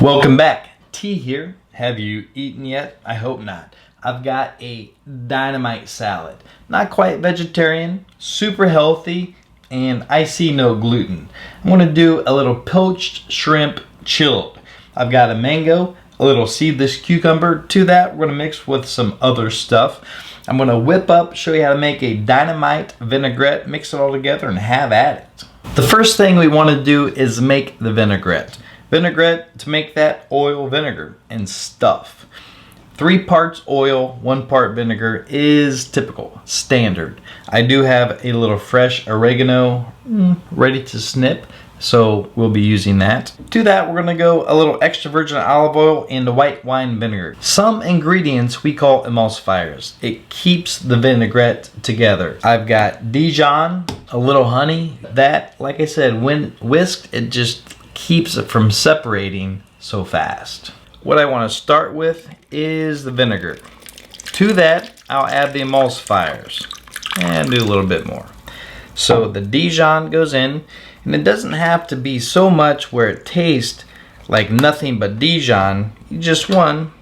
Welcome back. T here. Have you eaten yet? I hope not. I've got a dynamite salad. Not quite vegetarian, super healthy, and I see no gluten. I'm going to do a little poached shrimp chilled. I've got a mango, a little seedless cucumber. To that, we're going to mix with some other stuff. I'm going to whip up, show you how to make a dynamite vinaigrette, mix it all together, and have at it. The first thing we want to do is make the vinaigrette. Vinaigrette, to make that, oil, vinegar, and stuff. 3 parts oil, 1 part vinegar is typical, standard. I do have a little fresh oregano ready to snip, so we'll be using that. To that, we're gonna go a little extra virgin olive oil and white wine vinegar. Some ingredients we call emulsifiers. It keeps the vinaigrette together. I've got Dijon, a little honey. That, like I said, when whisked, it just keeps it from separating so fast. What I want to start with is the vinegar. To that, I'll add the emulsifiers and do a little bit more. So the Dijon goes in, and it doesn't have to be so much where it tastes like nothing but Dijon. You just want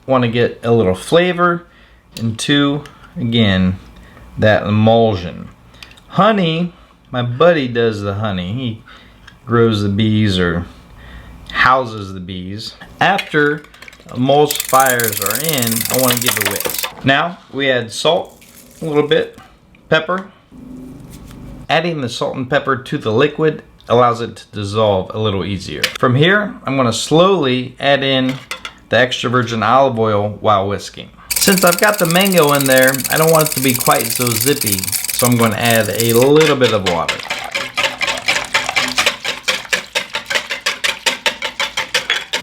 to get a little flavor, and 2, again, that emulsion. Honey, my buddy does the honey. He grows the bees or houses the bees. After emulsifiers are in, I want to give a whisk. Now we add salt, a little bit, pepper. Adding the salt and pepper to the liquid allows it to dissolve a little easier. From here, I'm going to slowly add in the extra virgin olive oil while whisking. Since I've got the mango in there, I don't want it to be quite so zippy, so I'm going to add a little bit of water.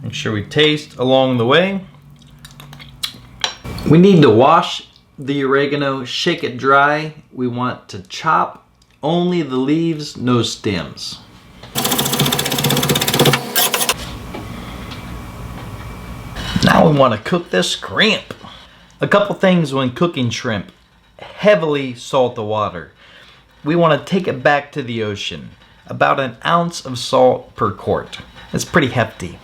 Make sure we taste along the way. We need to wash the oregano, shake it dry. We want to chop only the leaves, no stems. Now we want to cook this shrimp. A couple things when cooking shrimp. Heavily salt the water. We want to take it back to the ocean. About 1 ounce of salt per quart. It's pretty hefty.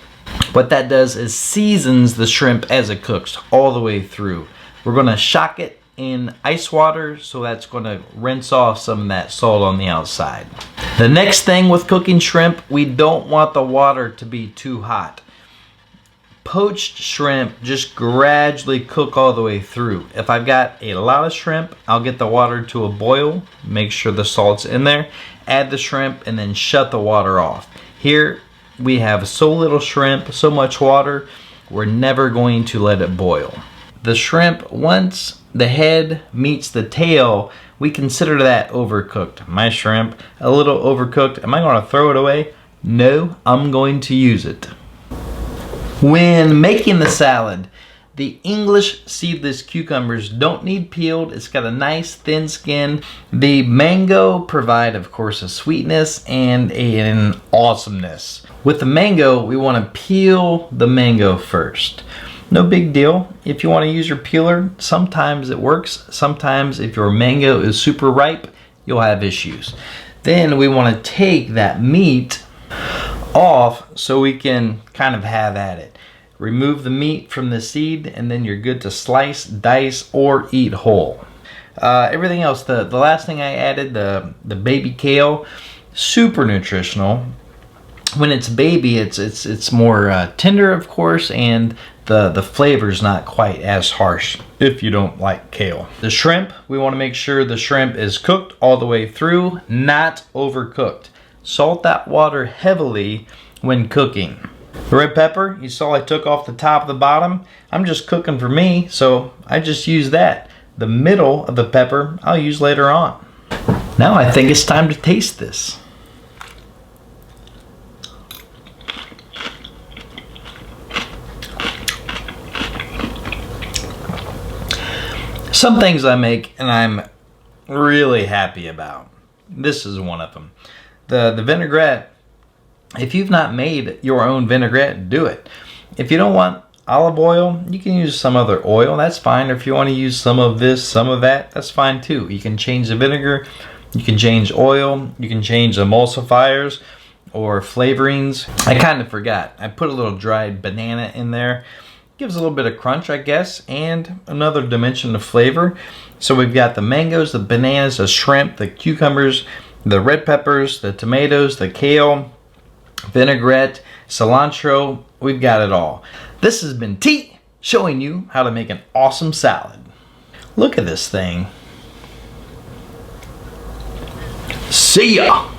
What that does is seasons the shrimp as it cooks all the way through. We're going to shock it in ice water, so that's going to rinse off some of that salt on the outside. The next thing with cooking shrimp, we don't want the water to be too hot. Poached shrimp just gradually cook all the way through. If I've got a lot of shrimp, I'll get the water to a boil, make sure the salt's in there, add the shrimp, and then shut the water off. Here we have so little shrimp, so much water, we're never going to let it boil. The shrimp, once the head meets the tail, we consider that overcooked. My shrimp, a little overcooked. Am I going to throw it away? No, I'm going to use it. When making the salad, the English seedless cucumbers don't need peeled. It's got a nice thin skin. The mango provide, of course, a sweetness and an awesomeness. With the mango, we want to peel the mango first. No big deal. If you want to use your peeler, sometimes it works. Sometimes if your mango is super ripe, you'll have issues. Then we want to take that meat off so we can kind of have at it. Remove the meat from the seed, and then you're good to slice, dice, or eat whole. Everything else, the last thing I added, the baby kale, super nutritional. When it's baby, it's more tender, of course, and the flavor's not quite as harsh if you don't like kale. The shrimp, we want to make sure the shrimp is cooked all the way through, not overcooked. Salt that water heavily when cooking. The red pepper, you saw I took off the top of the bottom. I'm just cooking for me, so I just use that. The middle of the pepper, I'll use later on. Now I think it's time to taste this. Some things I make and I'm really happy about. This is one of them. The vinaigrette. If you've not made your own vinaigrette, do it. If you don't want olive oil, you can use some other oil, that's fine. Or if you want to use some of this, some of that, that's fine too. You can change the vinegar, you can change oil, you can change emulsifiers. or flavorings. I kind of forgot. I put a little dried banana in there. Gives a little bit of crunch, I guess, and another dimension of flavor. So we've got the mangoes, the bananas, the shrimp, the cucumbers, the red peppers, the tomatoes, the kale, vinaigrette, cilantro. We've got it all. This has been T showing you how to make an awesome salad. Look at this thing. See ya!